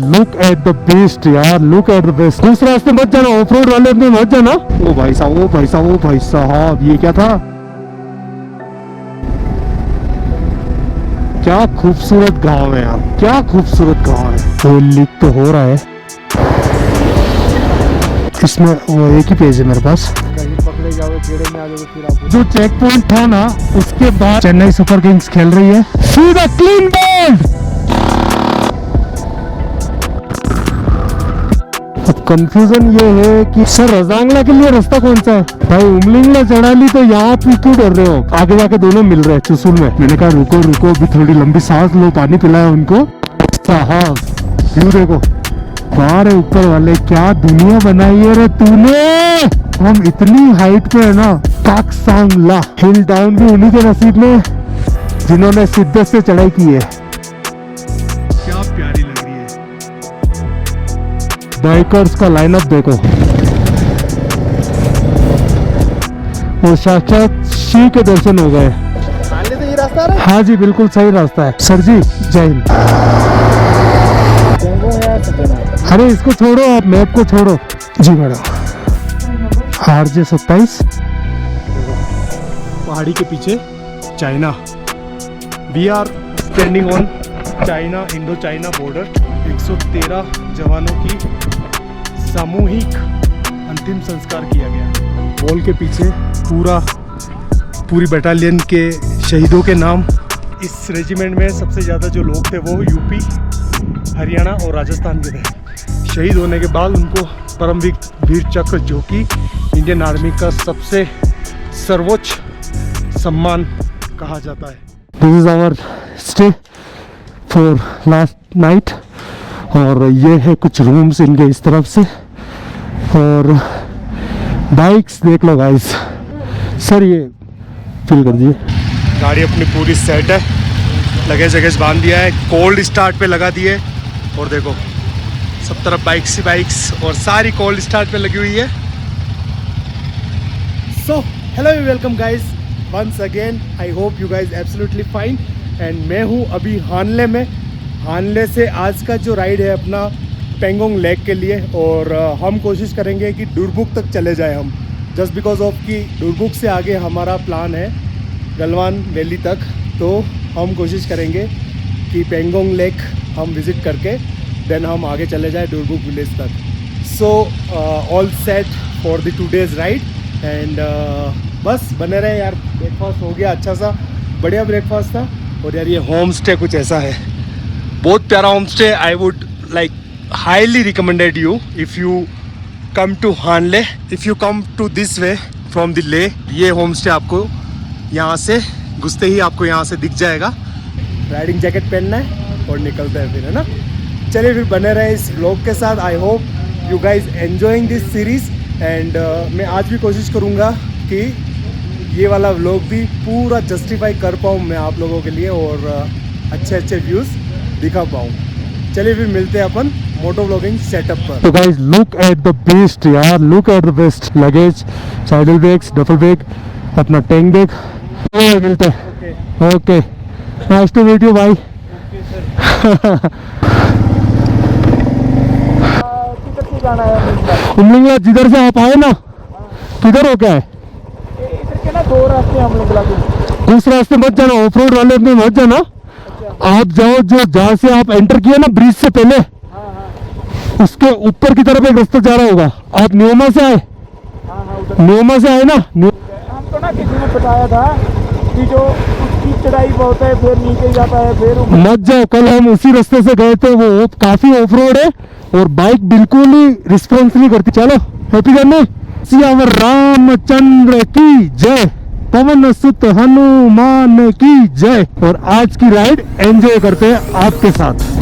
Look at the best यार, look at the best. दूसरे रास्ते मत जाना, ऑफ रोड वाले में मत जाना। ओ भाई साहब, ओ भाई साहब, ओ भाई साहब, ये क्या था? क्या खूबसूरत गांव है यार, क्या खूबसूरत गांव है। तो लीक तो हो रहा है इसमें, वो एक ही पेज है मेरे पास। पकड़े जाओगे कीड़े में आ जाओगे फिर आप। जो चेक पॉइंट था ना, उसके बाद चेन्नई सुपर किंग्स खेल रही है। सीधा क्लीन बोल्ड। अब कंफ्यूजन ये है कि सर रजांगला के लिए रास्ता कौन सा है? भाई उमलिंगला चढ़ा ली तो यहाँ पे क्यों डर रहे हो? आगे जाके दोनों मिल रहे हैं चुसुल में। मैंने कहा रुको रुको, भी थोड़ी लंबी सांस लो, पानी पिलाया उनको। साहब क्यों देखो बाहर है, ऊपर वाले क्या दुनिया बनाई है रे तूने। हम इतनी हाइट पे है ना, काकसांगला हिल डाउन भी उन्हीं के नसीब में जिन्होंने शिद्दत से चढ़ाई की है। क्या प्यारी लग रही है। बाइकर्स का लाइनअप देखो, और साक्षात शिव के दर्शन हो गए। तो ये रास्ता है? हाँ जी बिल्कुल सही रास्ता है सर जी, जय हिंद। अरे इसको छोड़ो, आप मैप को छोड़ो। जी मैडम। RJ 27। पहाड़ी के पीछे China. We are standing on China Indo China border. 113 जवानों की सामूहिक अंतिम संस्कार किया गया। वॉल के पीछे पूरी बटालियन के शहीदों के नाम। इस रेजिमेंट में सबसे ज़्यादा जो लोग थे वो यूपी, हरियाणा और राजस्थान के थे। शहीद होने के बाद उनको परमवीर चक्र, जो कि इंडियन आर्मी का सबसे सर्वोच्च सम्मान कहा जाता है। This is our stay for last night. और ये है कुछ रूम्स इनके इस तरफ से, और बाइक्स देख लो गाइस। सर ये फील कर दिए, गाड़ी अपनी पूरी सेट है, लगेज वगेज बांध दिया है, कोल्ड स्टार्ट पे लगा दिए। और देखो सब तरफ बाइक्स ही बाइक्स, और सारी कोल्ड स्टार्ट पे लगी हुई है। So hello welcome guys once again. I hope you guys absolutely fine. And मैं हूँ अभी हानले में। हानले से आज का जो राइड है अपना पेंगोंग लेक के लिए, और हम कोशिश करेंगे कि डुरबुक तक चले जाए हम, जस्ट बिकॉज ऑफ कि डुरबुक से आगे हमारा प्लान है गलवान वैली तक। तो हम कोशिश करेंगे कि पेंगोंग लेक हम विज़िट करके देन हम आगे चले जाए डुरबुक विलेज तक। So all set for the 2 days ride. And बस बने रहे यार। ब्रेकफास्ट हो गया, अच्छा सा बढ़िया ब्रेकफास्ट था। और यार ये होम स्टे कुछ ऐसा है, बहुत प्यारा home stay. I would like highly recommended you if you come to Hanle, if you come to this way from the Leh. ये होम स्टे आपको यहाँ से घुसते ही आपको यहाँ से दिख जाएगा। राइडिंग जैकेट पहनना है और निकलते हैं फिर, है ना। चलिए फिर बने रहे इस व्लॉग के साथ। आई hope you guys enjoying this series. And मैं आज भी कोशिश करूँगा कि ये वाला व्लॉग भी पूरा जस्टिफाई कर पाऊँ मैं आप लोगों के लिए, और अच्छे अच्छे व्यूज़ दिखा पाऊँ। चलिए फिर मिलते हैं अपन मोटो व्लॉगिंग सेटअप पर। तो guys look at the best यार, look at the best. Luggage, saddle bags, duffel bag, अपना टैंक बैग। मिलते हैं। Okay, nice to meet you भाई। उमलिंगला जिधर से आप आए ना, किधर हो क्या है? इधर के ना 2 रास्ते हम लोग लगे। उस रास्ते मत जाना, ऑफ रोड वाले में मत जाना। आप जाओ जो जहाँ से आप एंटर किए ना ब्रिज से पहले, उसके ऊपर की तरफ एक रास्ता जा रहा होगा। आप न्योमा से आए? न्योमा से आए ना? हम तो ना किसी ने बताया था कि जो उसकी चढ़ाई बहुत है, फिर नीचे जाता है, फिर मत जाओ। कल हम उसी रास्ते से गए थे, वो काफी ऑफ रोड है और बाइक बिल्कुल ही रिस्पॉन्स नहीं करती। चलो हैप्पी जर्नी। सियावर रामचंद्र की जय, पवन सुत हनुमान की जय। और आज की राइड एंजॉय करते हैं आपके साथ।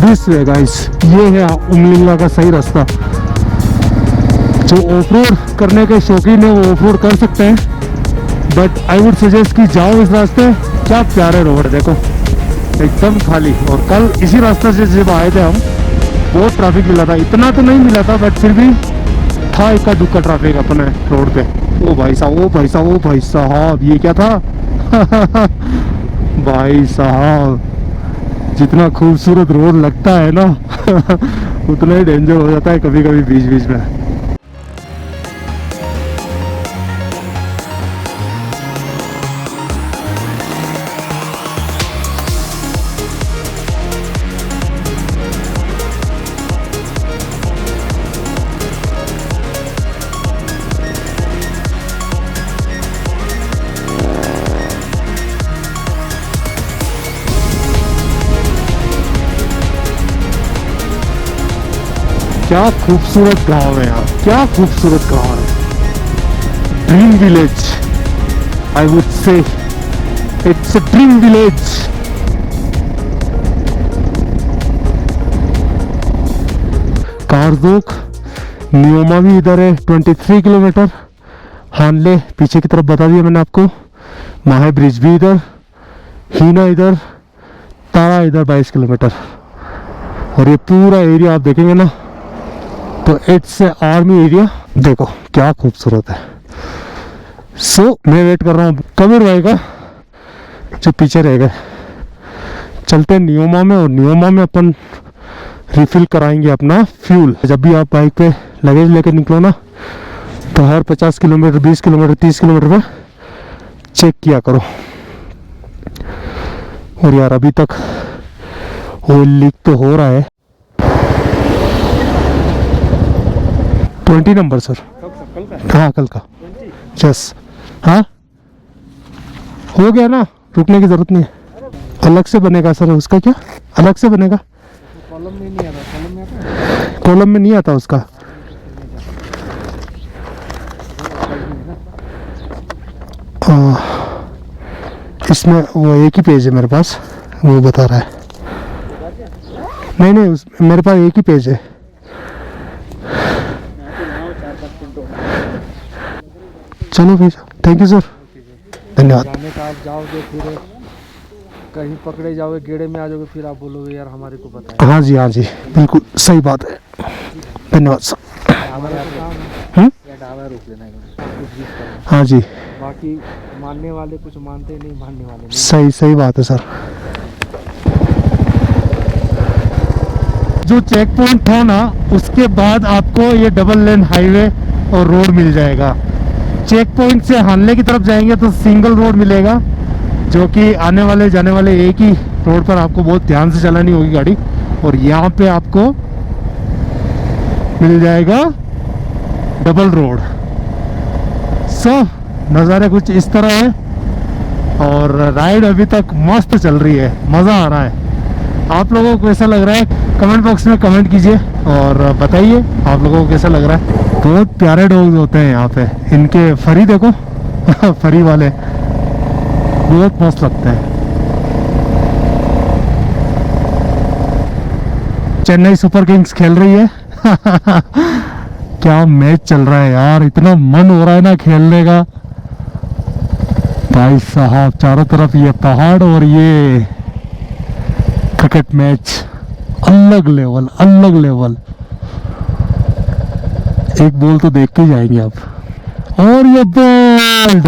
दिस वे गाइस, ये है उमलिंगला का सही रास्ता। जो ऑफ रोड करने के शौकीन है वो ऑफ रोड कर सकते हैं, बट आई वुड सजेस्ट कि जाओ इस रास्ते। क्या प्यारे रोड देखो, एकदम खाली। और कल इसी रास्ते से जब आए थे हम बहुत ट्रैफिक मिला था, इतना तो नहीं मिला था बट फिर भी था इक्का दुक्का ट्रैफिक अपने रोड पे। ओ भाई साहब, ओ भाई साहब, ओ भाई साहब, ये क्या था? भाई साहब, जितना खूबसूरत रोड लगता है ना उतना ही डेंजर हो जाता है कभी कभी बीच बीच में। क्या खूबसूरत गांव है यार, क्या खूबसूरत गांव है। Dream village, I would say it's a dream village. Karzok, Nyoma भी इधर है 23 किलोमीटर। हानले पीछे की तरफ बता दिया मैंने आपको। माहे ब्रिज भी इधर, हीना इधर, तारा इधर 22 किलोमीटर। और ये पूरा एरिया आप देखेंगे ना तो इट्स आर्मी एरिया। देखो क्या खूबसूरत है। सो मैं वेट कर रहा हूँ कबीर भाई का जो पीछे रह गए। चलते हैं नियोमा में, और नियोमा में अपन रिफिल कराएंगे अपना फ्यूल। जब भी आप बाइक पे लगेज लेकर निकलो ना तो हर 50 किलोमीटर, 20 किलोमीटर, 30 किलोमीटर में चेक किया करो। और यार अभी तक ऑयल लीक तो हो रहा है। 20 नंबर सर। कल का हाँ कल का। यस हाँ हो गया ना, रुकने की जरूरत नहीं है। अलग से बनेगा सर उसका? क्या अलग से बनेगा? कॉलम में नहीं आता, कॉलम में आता है। कॉलम में नहीं आता उसका। इसमें वो एक ही पेज है मेरे पास, वो बता रहा है। नहीं नहीं मेरे पास एक ही पेज है। चलो फिर, थैंक यू सर, धन्यवाद। जाने का आप जाओगे फिर कहीं पकड़े जाओगे, गेड़े में आ जाओगे, फिर आप बोलोगे यार हमारे को पता हाँ जी बिल्कुल सही बात है, धन्यवाद सर। है या ढाबा रोक लेना है कुछ भी करना। हाँ जी बाकी मानने वाले कुछ मानते नहीं, मानने वाले नहीं। सही सही बात है सर। जो चेक पॉइंट था ना उसके बाद आपको ये डबल लेन हाईवे और रोड मिल जाएगा। चेक पॉइंट से हानले की तरफ जाएंगे तो सिंगल रोड मिलेगा, जो कि आने वाले जाने वाले एक ही रोड पर आपको बहुत ध्यान से चलानी होगी गाड़ी। और यहाँ पे आपको मिल जाएगा डबल रोड। सो नज़ारे कुछ इस तरह है, और राइड अभी तक मस्त चल रही है, मज़ा आ रहा है। आप लोगों को कैसा लग रहा है कमेंट बॉक्स में कमेंट कीजिए और बताइए आप लोगों को कैसा लग रहा है। बहुत प्यारे डॉग्स होते हैं यहाँ पे, इनके फरी देखो फरी वाले बहुत मस्त लगते हैं। चेन्नई सुपर किंग्स खेल रही है क्या मैच चल रहा है यार, इतना मन हो रहा है ना खेलने का। भाई साहब चारों तरफ ये पहाड़ और ये क्रिकेट मैच, अलग लेवल अलग लेवल। एक बॉल तो देख के जाएंगे आप। और ये बोल्ड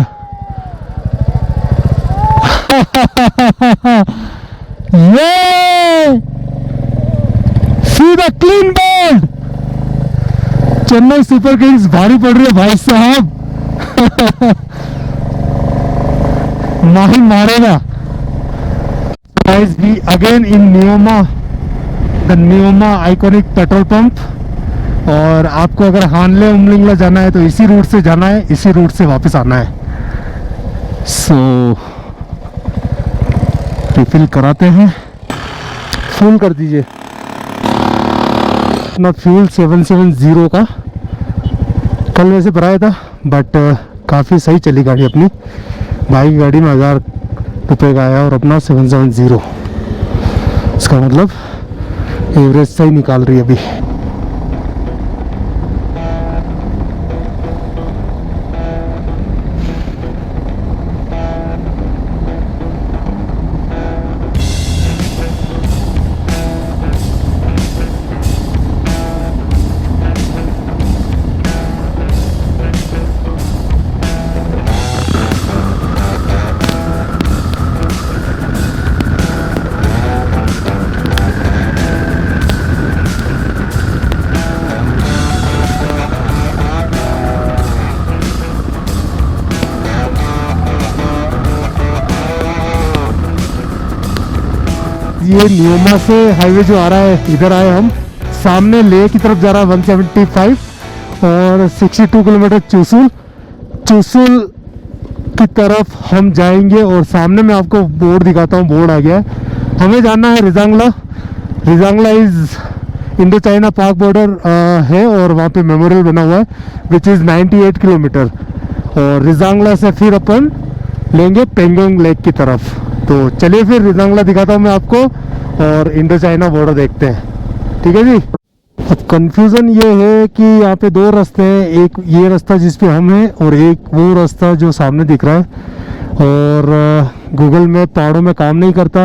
ये सीधा clean bowled. Chennai super Kings भारी पड़ रही है भाई साहब माही मारेगा। Guys, we again in Neoma, the Neoma iconic petrol pump. और आपको अगर हानले उमलिंगला जाना है तो इसी रूट से जाना है, इसी रूट से वापस आना है। सो रिफिल कराते हैं, फुल कर दीजिए अपना फ्यूल 770 का। कल वैसे भराया था बट काफ़ी सही चली गाड़ी अपनी। भाई की गाड़ी में 1000 रुपये का आया और अपना 770, इसका मतलब एवरेज सही निकाल रही है अभी। ये न्योमा से हाईवे जो आ रहा है इधर आए हम। सामने लेह की तरफ जा रहा है 175 और 62 किलोमीटर चुसुल की तरफ हम जाएंगे। और सामने मैं आपको बोर्ड दिखाता हूँ, बोर्ड आ गया है। हमें जाना है रिजांगला इज इंडो चाइना पाक बॉर्डर है और वहाँ पे मेमोरियल बना हुआ है विच इज़ 98 किलोमीटर। और रिजांगला से फिर अपन लेंगे पेंगोंग लेक की तरफ। तो चलिए फिर रिजांगला दिखाता हूँ मैं आपको और इंडो चाइना बॉर्डर देखते हैं, ठीक है जी। अब कंफ्यूजन ये है कि यहाँ पे दो रास्ते हैं, एक ये रास्ता जिस पे हम हैं और एक वो रास्ता जो सामने दिख रहा है। और गूगल मैप पहाड़ों में काम नहीं करता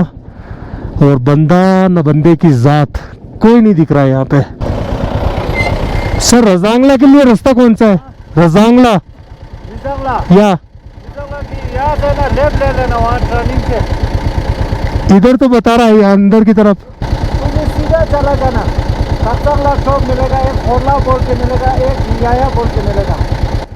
और बंदा न बंदे की ज़ात कोई नहीं दिख रहा है यहाँ पे। सर रजांगला के लिए रास्ता कौन सा है? रजांगला या यहाँ से ना लेफ्ट ले लेना, वहाँ टर्निंग से इधर तो बता रहा है अंदर की तरफ। तुम्हें सीधा चला जाना, रजांगला चौक मिलेगा, एक फोरला बोल के मिलेगा, एक याया बोल के मिलेगा।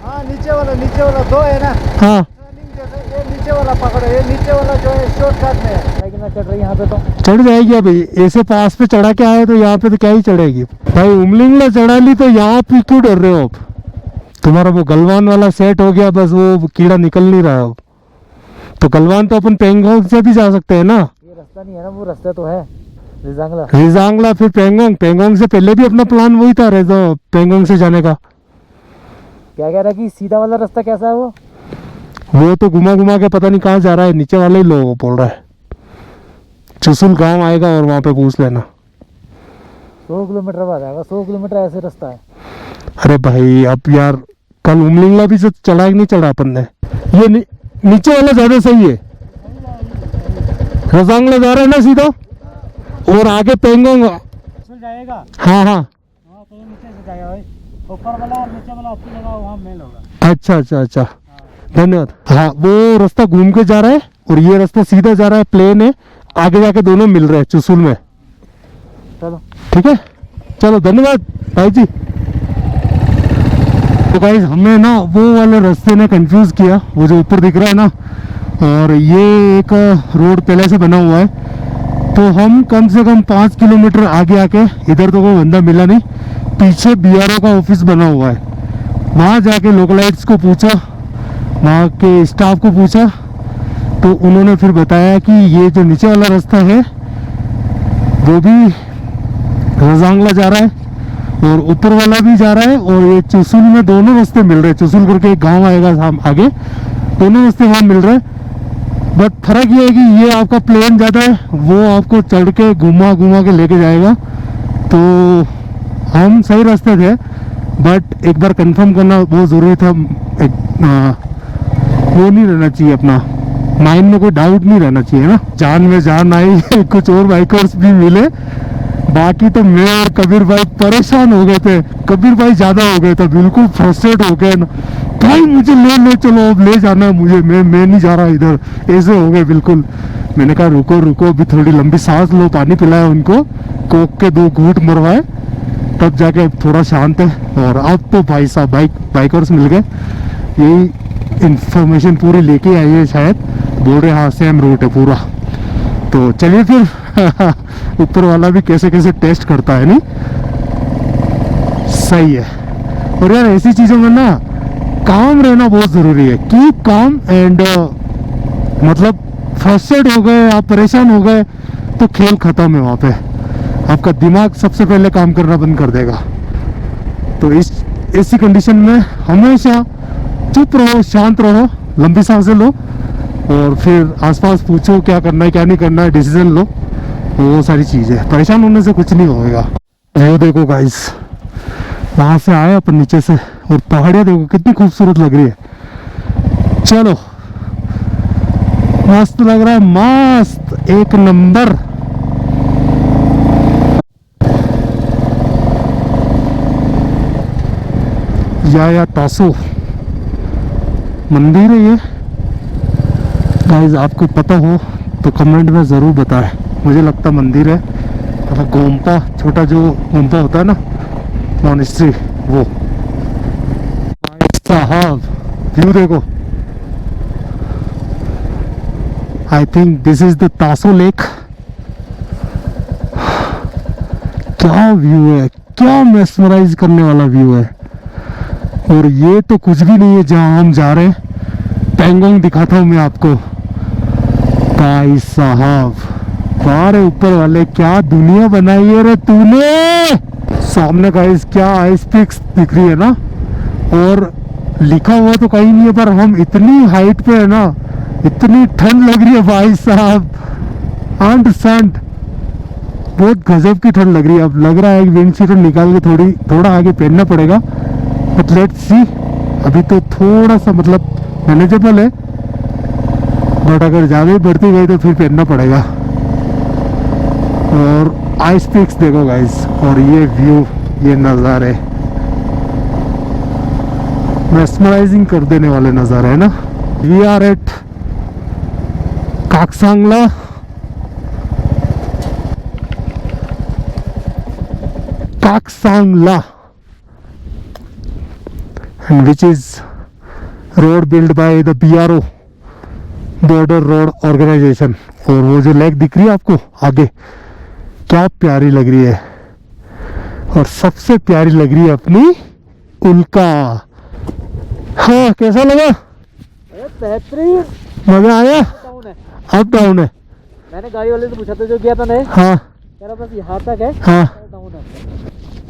हाँ नीचे वाला दो है ना। हाँ टर्निंग जैसे ये नीचे वाला पकड़ो, ये नीचे वाला जो है शॉर्टकट में है। लेकिन ना चढ़ रही यहाँ पे तो चढ़ जाएगी। अभी ऐसे पास पे चढ़ा के आए तो यहाँ पे तो क्या ही चढ़ेगी भाई। उमलिंगला चढ़ा ली तो यहाँ पे क्यों डर रहे हो आप? तुम्हारा वो गलवान वाला सेट हो गया, बस वो कीड़ा निकल नहीं रहा है। तो गलवान तो अपन पेंगोंग से भी जा सकते हैं ना। ये रास्ता नहीं है ना, वो रास्ता तो है रिजांगला फिर पेंगोंग से पहले भी अपना प्लान वही था पेंगोंग से जाने का। क्या कह रहा है कि सीधा वाला रास्ता कैसा है वो तो घुमा के पता नहीं कहाँ जा रहा है। नीचे वाले ही लोग बोल रहा है चुसुल गांव आएगा और वहाँ पे पूछ लेना। 100 किलोमीटर बाद आएगा, 100 किलोमीटर ऐसे रास्ता है। अरे भाई अब यार कल उमलिंगला भी चढ़ा कि नहीं चढ़ा अपन ने। ये नीचे वाला ज्यादा सही है। रजांगला जा रहा है ना सीधा और आगे पेंगोंग जाएगा। हाँ तो नीचे से जाएगा भाई, ऊपर वाला और नीचे वाला आपकी जगह वहाँ मेल होगा। अच्छा धन्यवाद। हाँ वो रास्ता घूम के जा रहा है और ये रास्ता सीधा जा रहा है, प्लेन है। आगे जाके दोनों मिल रहे हैं चुसुल में। चलो ठीक है, चलो धन्यवाद भाई जी। तो गाइस हमें ना वो वाले रास्ते ने कंफ्यूज किया, वो जो ऊपर दिख रहा है ना, और ये एक रोड पहले से बना हुआ है। तो हम कम से कम 5 किलोमीटर आगे आके, इधर तो कोई बंदा मिला नहीं, पीछे बीआरओ का ऑफिस बना हुआ है, वहाँ जाके लोकलाइट्स को पूछा, वहाँ के स्टाफ को पूछा, तो उन्होंने फिर बताया कि ये जो नीचे वाला रास्ता है वो भी रजांगला जा रहा है और ऊपर वाला भी जा रहा है और ये चुसुल में दोनों रास्ते मिल रहे हैं। चुसुल करके एक गांव आएगा आगे, दोनों रास्ते वहाँ मिल रहे हैं। बट फर्क ये है कि ये आपका प्लेन ज़्यादा है, वो आपको चढ़ के घुमा के लेके जाएगा। तो हम सही रास्ते थे, बट एक बार कंफर्म करना बहुत ज़रूरी था। वो नहीं रहना चाहिए, अपना माइंड में कोई डाउट नहीं रहना चाहिए ना। जान में जान आई कुछ और बाइकर्स भी मिले, बाकी तो मैं और कबीर भाई परेशान हो गए थे। कबीर भाई ज़्यादा हो गए थे, बिल्कुल फ्रस्ट्रेट हो गए ना, भाई मुझे ले चलो, अब ले जाना है मुझे, मैं नहीं जा रहा इधर, ऐसे हो गए बिल्कुल। मैंने कहा रुको अभी थोड़ी लंबी सांस लो, पानी पिलाया उनको, कोक के 2 घूंट मरवाए, तब जाके थोड़ा शांत है। और अब तो भाई साहब बाइकर्स मिल गए, यही इंफॉर्मेशन पूरी लेके आई है शायद, बोल रहे हाँ सेम रूट है पूरा। तो चलिए फिर ऊपर वाला भी कैसे टेस्ट करता है, नहीं सही है। और यार ऐसी चीज़ों में ना काम रहना बहुत ज़रूरी है। कीप काम एंड मतलब फ्रस्ट्रेट हो गए आप, परेशान हो गए तो खेल ख़त्म है। वहाँ पे आपका दिमाग सबसे पहले काम करना बंद कर देगा। तो ऐसी कंडीशन में हमेशा चुप रहो, शांत रहो, लंबी सांसें लो और फिर आसपास पूछो क्या करना है क्या नहीं करना है, डिसीजन लो, वो सारी चीज़ें। परेशान होने से कुछ नहीं होएगा। वो देखो गाइस, वहाँ से आए अपन नीचे से और पहाड़ियाँ देखो कितनी खूबसूरत लग रही है। चलो मस्त लग रहा है, मस्त एक नंबर। या तासो मंदिर है ये गाइस, आपको पता हो तो कमेंट में ज़रूर बताएं। मुझे लगता मंदिर है, मतलब गोम्पा, छोटा जो गोम्पा होता है ना मॉनेस्ट्री, वो। साहब व्यू देखो, I think this is the Tso lake. क्या व्यू है, क्या मेस्मराइज करने वाला व्यू है। और ये तो कुछ भी नहीं है जहां हम जा रहे हैं। पेंगोंग दिखाता हूं मैं आपको। भाई साहब, बाहर ऊपर वाले, क्या दुनिया बनाई है रे तूने। सामने गाइस क्या आइस पिक्स दिख रही है ना, और लिखा हुआ तो कहीं नहीं है, पर हम इतनी हाइट पे है ना, इतनी ठंड लग रही है भाई साहब, अंडरस्टैंड। बहुत गजब की ठंड लग रही है। अब लग रहा है कि विंड शीटर निकाल के थोड़ा आगे पहनना पड़ेगा, बट लेट्स सी। अभी तो थोड़ा सा मतलब मैनेजेबल है, बट अगर ज़्यादा ही बढ़ती गई तो फिर पहनना पड़ेगा। और आइस पिक्स देखो गाइस, और ये व्यू, ये नज़ारे मेस्मराइजिंग कर देने वाले नज़ारे है ना। We are at Kaksangla. Kaksangla, and which is road built by the BRO, border road organisation. और वो जो लेक दिख रही है आपको आगे, क्या प्यारी लग रही है। और सबसे प्यारी लग रही है अपनी उल्का। हाँ, कैसा लगा? बेहतरीन, मजा आया? डाउन है, अप डाउन है। मैंने गाड़ी वाले से पूछा था जो गया था ना, हाँ कह रहा बस यहाँ तक है, हाँ, डाउन है।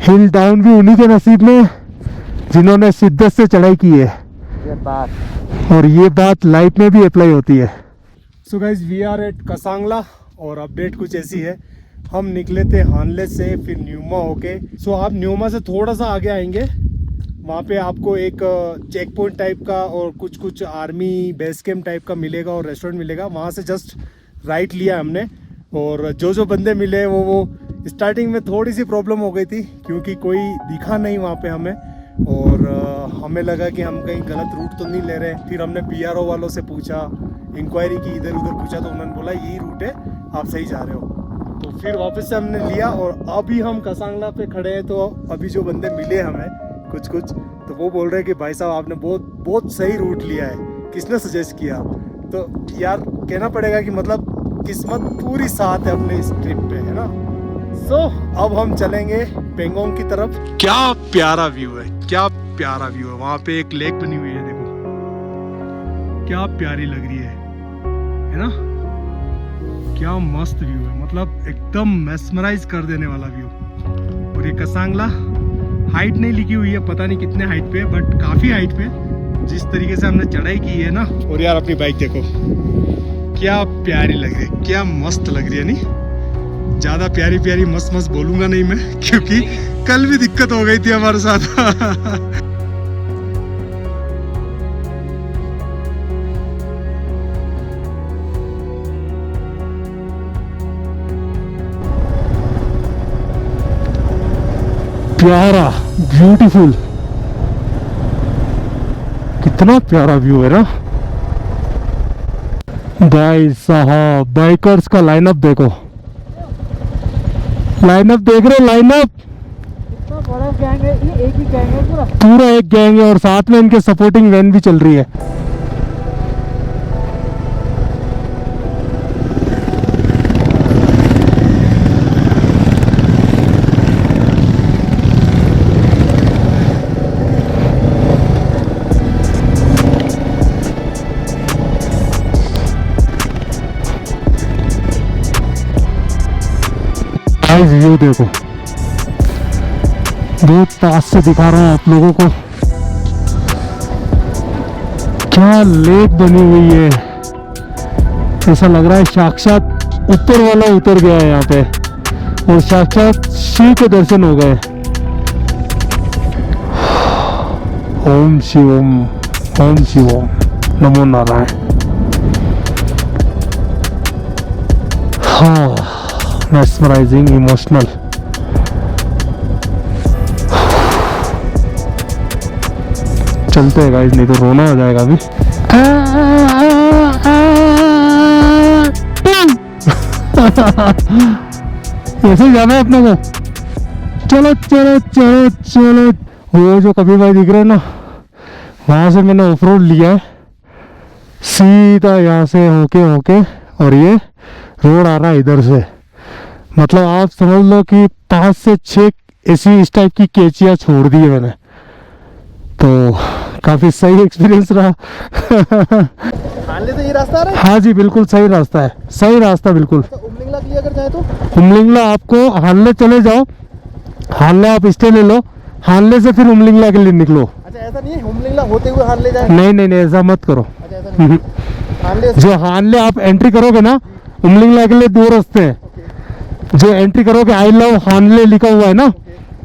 हिल डाउन भी उन्हीं के नसीब में जिन्होंने शिद्दत से चढ़ाई की है। ये बात, और ये बात लाइफ में भी अप्लाई होती है। So guys, we are at Kasangla, और अपडेट कुछ ऐसी है। हम निकले थे हानले से, फिर न्यूमा होके। सो आप न्यूमा से थोड़ा सा आगे आएंगे, वहाँ पे आपको एक चेक पॉइंट टाइप का और कुछ आर्मी बेस कैम्प टाइप का मिलेगा और रेस्टोरेंट मिलेगा। वहाँ से जस्ट राइट लिया हमने, और जो बंदे मिले वो स्टार्टिंग में थोड़ी सी प्रॉब्लम हो गई थी, क्योंकि कोई दिखा नहीं वहाँ पे हमें, और हमें लगा कि हम कहीं गलत रूट तो नहीं ले रहे। फिर हमने BRO वालों से पूछा, इंक्वायरी की, इधर उधर पूछा, तो उन्होंने बोला यही रूट है, आप सही जा रहे हो। तो फिर वापस से हमने लिया, और अभी हम कसांगला पे खड़े हैं। तो अभी जो बंदे मिले हमें कुछ तो वो बोल रहे हैं कि भाई साहब आपने बहुत सही रूट लिया है, किसने सजेस्ट किया। तो यार कहना पड़ेगा कि मतलब किस्मत पूरी साथ है अपने इस ट्रिप पे, है ना। सो अब हम चलेंगे पेंगोंग की तरफ। क्या प्यारा व्यू है, क्या प्यारा व्यू है। वहाँ पे एक लेक बनी हुई है, देखो क्या प्यारी लग रही है ना। क्या मस्त व्यू है, मतलब एकदम मेस्मराइज कर देने वाला व्यू। और ये कसांगला, हाइट नहीं लिखी हुई है, पता नहीं कितने हाइट पे, बट काफी हाइट पे। जिस तरीके से हमने चढ़ाई की है ना, और यार अपनी बाइक देखो क्या प्यारी लग रही है, क्या मस्त लग रही है। नहीं ज्यादा प्यारी मस्त बोलूंगा नहीं मैं, क्योंकि कल भी दिक्कत हो गई थी हमारे साथ। प्यारा, ब्यूटीफुल, कितना प्यारा व्यू है ना भाई साहब। बाइकर्स का लाइनअप देखो, लाइनअप देख रहे हो, लाइनअप इतना बड़ा गैंग है, ये एक ही गैंग है पूरा, पूरा एक गैंग है, और साथ में इनके सपोर्टिंग वैन भी चल रही है। व्यू देखो, बहुत पास से दिखा रहा हूँ आप लोगों को। क्या लेक बनी हुई है, ऐसा लग रहा है साक्षात ऊपर वाला उतर गया है यहाँ पे, और साक्षात शिव के दर्शन हो गए। ओम शिवम, ओम शिवम, नमो नारायण। हाँ, मेस्मराइजिंग, इमोशनल। चलते हैं गाइस, नहीं तो रोना हो जाएगा अभी। ऐसे जाना है अपने को। चलो चलो चलो चलो। वो जो कभी भाई दिख रहे हैं ना, वहां से मैंने ऑफ रोड लिया है सीधा, यहाँ से होके और ये रोड आ रहा है इधर से। मतलब आप समझ लो कि 5 से 6 ऐसी इस टाइप की कैचियाँ छोड़ दी है मैंने, तो काफ़ी सही एक्सपीरियंस रहा। हानले से ये रास्ता आ रहा है? हाँ जी बिल्कुल सही रास्ता है, सही रास्ता बिल्कुल। तो उमलिंगला के लिए अगर जाए तो? उमलिंगला आपको हानले चले जाओ, हानले आप स्टे ले लो, हानले से फिर उमलिंगला के लिए निकलो। अच्छा ऐसा नहीं है उमलिंगला होते हुए हानले जाए? नहीं नहीं नहीं, ऐसा मत करो। अच्छा ऐसा नहीं, हानले से जो हानले आप एंट्री करोगे ना, उमलिंगला के लिए 2 रास्ते हैं। जो एंट्री करोगे आई लव हानले लिखा हुआ है ना,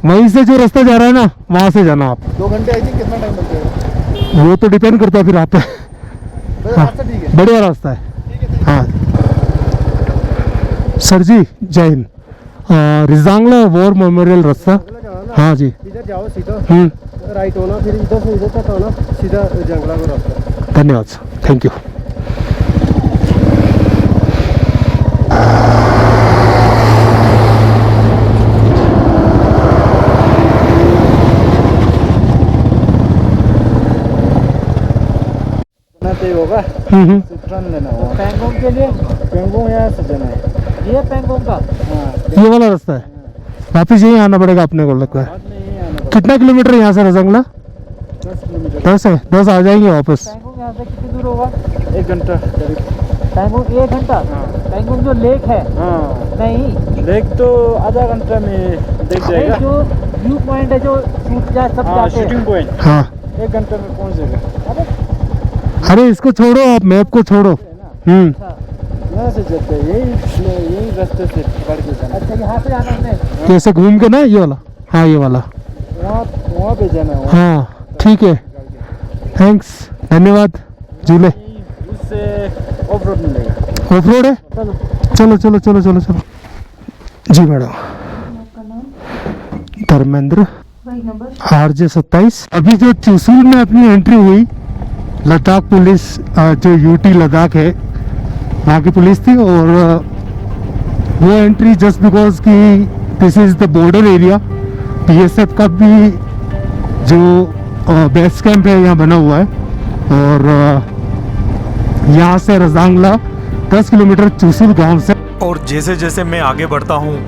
वहीं से जो रास्ता जा रहा है ना, वहाँ से जाना आप। 2 घंटे आई थिंक कितना टाइम लग जाएगा? वो तो डिपेंड करता है फिर आप पे। बस रास्ता ठीक है? बढ़िया रास्ता है। हाँ सर जी जय हिंद। रिजांगला वॉर मेमोरियल रास्ता। हाँ जी इधर जाओ सीधा, राइट होना, फिर इधर से इधर तक आना, सीधा जंगला को रास्ता। धन्यवाद सर, थैंक यू। होगा सिट्रन लेना होगा। पैंगोंग के लिए पेंगोंग यहाँ से जाना है। ये पैंगोंग का हाँ ये वाला रास्ता है, वापिस यही आना पड़ेगा अपने को लगता है। बाद में यहीं आना पड़ेगा। कितना किलोमीटर यहाँ से रजंगला? 10 किलोमीटर। 10 है, 10 आ जाएंगे वापस। पैंगोंग यहाँ से कितनी दूर होगा? 1 घंटा करीब। पैंगोंग 1 घंटा? हाँ। पैंगोंग जो लेक है? हाँ नहीं, लेक तो आधा घंटा में देख जाएगा। जो व्यू पॉइंट है जो शूट जा सब हाँ जाते हैं। शूटिंग पॉइंट हाँ 1 घंटे में पहुँच जाएगा। अरे इसको छोड़ो, आप मैप को छोड़ो। अच्छा यहाँ से जाते हैं, यही रास्ते से पकड़ के जाना। अच्छा, यहाँ से जाना हमने। कैसे घूम के ना, ये वाला? हाँ ये वाला। वहाँ पे जाना है। हाँ ठीक है, थैंक्स, धन्यवाद। झूले उससे ऑफ रोड मिलेगा। ऑफ रोड है? चलो चलो चलो चलो चलो चलो। जी मैडम। धर्मेंद्र RJ 27। अभी जो चुसूल में अपनी एंट्री हुई, लद्दाख पुलिस जो यूटी लद्दाख है वहाँ की पुलिस थी, और वो एंट्री जस्ट बिकॉज कि this is the border area, BSF का भी जो बेस कैंप है यहाँ बना हुआ है, और यहाँ से रजांगला 10 किलोमीटर चुसूल गांव से। और जैसे जैसे मैं आगे बढ़ता हूँ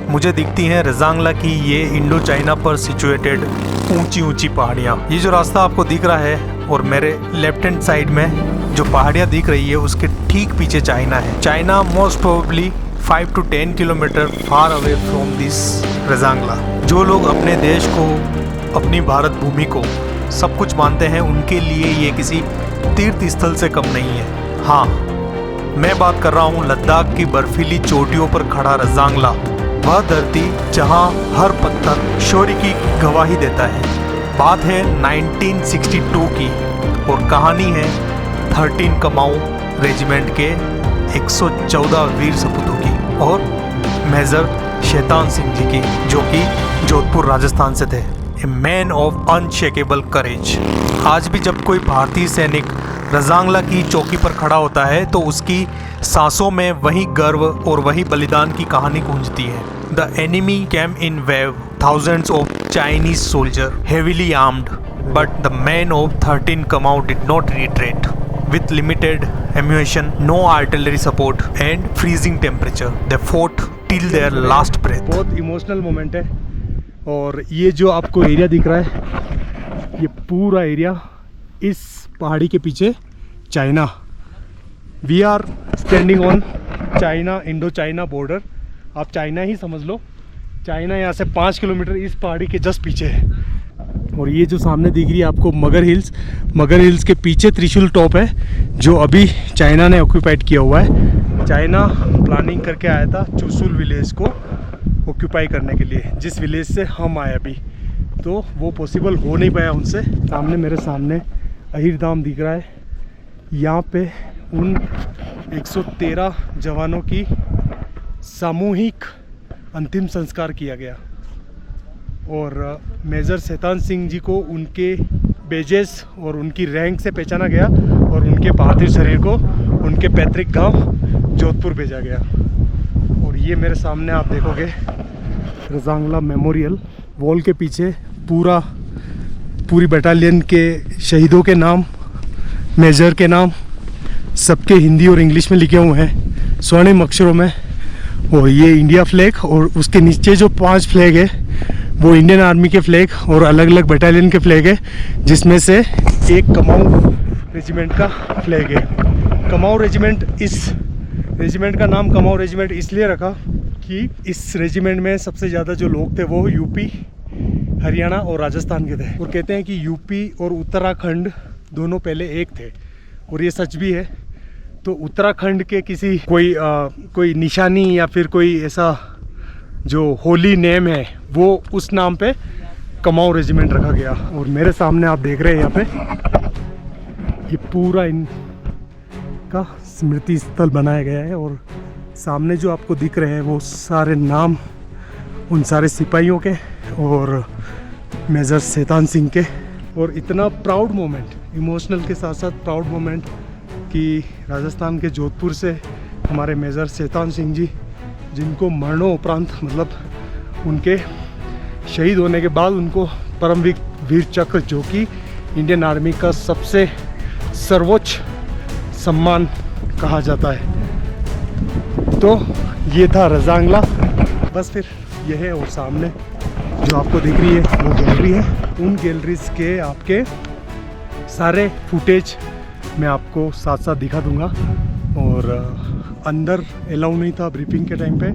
मुझे दिखती हैं रजांगला की ये इंडो चाइना पर सिचुएटेड ऊंची ऊंची पहाड़ियाँ। ये जो रास्ता आपको दिख रहा है और मेरे लेफ्ट हैंड साइड में जो पहाड़ियाँ दिख रही है उसके ठीक पीछे चाइना है। China most probably 5 to 10 kilometre far away from this Rezangla. जो लोग अपने देश को, अपनी भारत भूमि को सब कुछ मानते हैं, उनके लिए ये किसी तीर्थ स्थल से कम नहीं है। हाँ, मैं बात कर रहा हूँ लद्दाख की बर्फीली चोटियों पर खड़ा रजांगला, वह धरती जहाँ हर पत्थर शौर्य की गवाही देता है। बात है 1962 की और कहानी है 13 कमाऊं रेजिमेंट के 114 वीर सपूतों की और मेजर शैतान सिंह जी की, जो कि जोधपुर राजस्थान से थे। ए मैन ऑफ अनशेकेबल करेज। आज भी जब कोई भारतीय सैनिक रजांगला की चौकी पर खड़ा होता है तो उसकी सांसों में वही गर्व और वही बलिदान की कहानी गूंजती है। The enemy came in wave, thousands of Chinese soldiers heavily armed, but the men of 13 Kamau did not retreat. With limited ammunition, no artillery support and freezing temperature, they fought till their last breath. बहुत emotional moment है। और ये जो आपको area दिख रहा है, ये पूरा एरिया, इस पहाड़ी के पीछे China. We are standing on China Indo China border. आप चाइना ही समझ लो। चाइना यहाँ से 5 किलोमीटर इस पहाड़ी के जस्ट पीछे है। और ये जो सामने दिख रही है आपको मगर हिल्स, मगर हिल्स के पीछे त्रिशूल टॉप है, जो अभी चाइना ने ऑक्यूपाइड किया हुआ है। चाइना प्लानिंग करके आया था चुसूल विलेज को ऑक्यूपाई करने के लिए, जिस विलेज से हम आए अभी, तो वो पॉसिबल हो नहीं पाया उनसे। सामने मेरे सामने अहिरधाम दिख रहा है। यहाँ पे उन 113 जवानों की सामूहिक अंतिम संस्कार किया गया और मेजर शैतान सिंह जी को उनके बेजेस और उनकी रैंक से पहचाना गया और उनके पार्थिव शरीर को उनके पैतृक गांव जोधपुर भेजा गया। और ये मेरे सामने आप देखोगे रजांगला मेमोरियल, वॉल के पीछे पूरी बटालियन के शहीदों के नाम, मेजर के नाम सबके हिंदी और इंग्लिश में लिखे हुए हैं स्वर्णिम अक्षरों में। और ये इंडिया फ्लैग और उसके नीचे जो 5 फ्लैग है वो इंडियन आर्मी के फ्लैग और अलग अलग बटालियन के फ्लैग है, जिसमें से एक कमाऊ रेजिमेंट का फ्लैग है। कमाऊ रेजिमेंट, इस रेजिमेंट का नाम कमाऊ रेजिमेंट इसलिए रखा कि इस रेजिमेंट में सबसे ज़्यादा जो लोग थे वो यूपी, हरियाणा और राजस्थान के थे। और कहते हैं कि यूपी और उत्तराखंड दोनों पहले एक थे, और ये सच भी है। तो उत्तराखंड के किसी कोई निशानी या फिर कोई ऐसा जो होली नेम है वो उस नाम पे कमाऊ रेजिमेंट रखा गया। और मेरे सामने आप देख रहे हैं यहाँ पे ये पूरा इनका स्मृति स्थल बनाया गया है, और सामने जो आपको दिख रहे हैं वो सारे नाम उन सारे सिपाहियों के और मेजर शैतान सिंह के। और इतना प्राउड मोमेंट, इमोशनल के साथ साथ प्राउड मोमेंट कि राजस्थान के जोधपुर से हमारे मेजर शैतान सिंह जी, जिनको मरणोपरांत मतलब उनके शहीद होने के बाद उनको परमवीर वीर चक्र, जो कि इंडियन आर्मी का सबसे सर्वोच्च सम्मान कहा जाता है। तो ये था रजांगला। बस फिर यह है, और सामने जो आपको दिख रही है वो गैलरी है। उन गैलरीज के आपके सारे फुटेज मैं आपको साथ साथ दिखा दूंगा। और अंदर अलाउ नहीं था ब्रीफिंग के टाइम पे,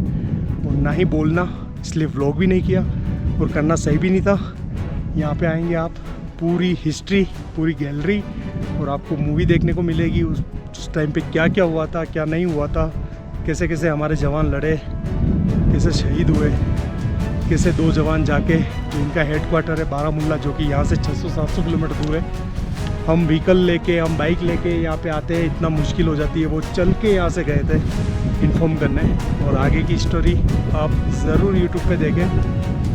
और ना ही बोलना, इसलिए व्लॉग भी नहीं किया और करना सही भी नहीं था। यहाँ पे आएंगे आप, पूरी हिस्ट्री, पूरी गैलरी, और आपको मूवी देखने को मिलेगी उस टाइम पे क्या क्या हुआ था, क्या नहीं हुआ था, कैसे कैसे हमारे जवान लड़े, कैसे शहीद हुए, कैसे 2 जवान जाके, जो इनका हेडक्वार्टर है बारामूला, जो कि यहाँ से 600-700 किलोमीटर दूर है, हम व्हीकल लेके, हम बाइक लेके यहाँ पे आते हैं, इतना मुश्किल हो जाती है। वो चल के यहाँ से गए थे इन्फॉर्म करने। और आगे की स्टोरी आप ज़रूर यूट्यूब पे देखें,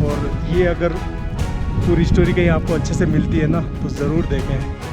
और ये अगर पूरी स्टोरी कहीं आपको अच्छे से मिलती है ना तो ज़रूर देखें।